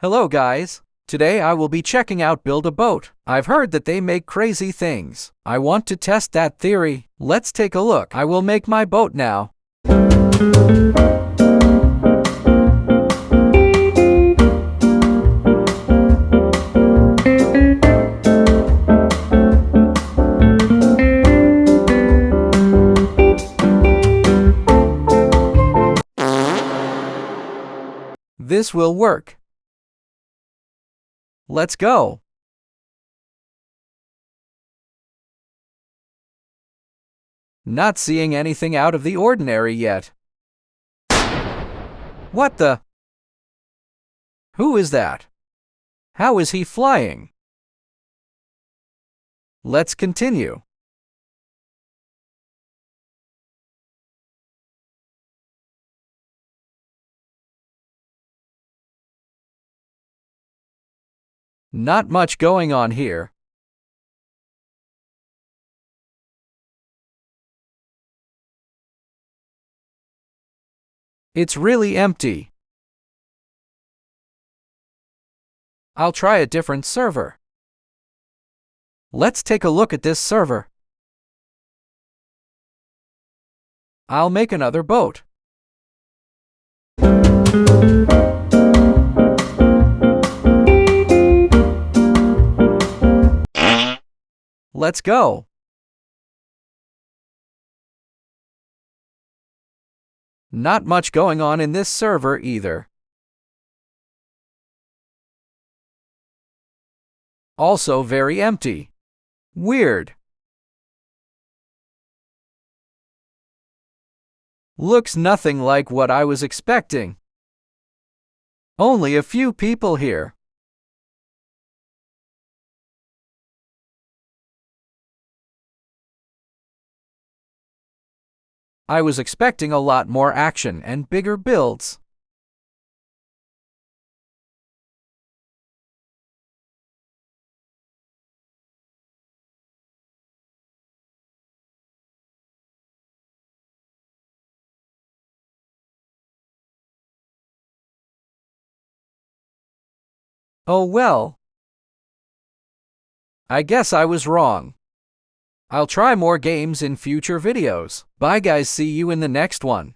Hello guys. Today I will be checking out Build a Boat. I've heard that they make crazy things. I want to test that theory. Let's take a look. I will make my boat now. This will work. Let's go. Not seeing anything out of the ordinary yet. What the? Who is that? How is he flying? Let's continue. Not much going on here. It's really empty. I'll try a different server. Let's take a look at this server. I'll make another boat. Let's go. Not much going on in this server either. Also very empty. Weird. Looks nothing like what I was expecting. Only a few people here. I was expecting a lot more action and bigger builds. Oh well. I guess I was wrong. I'll try more games in future videos. Bye guys, see you in the next one.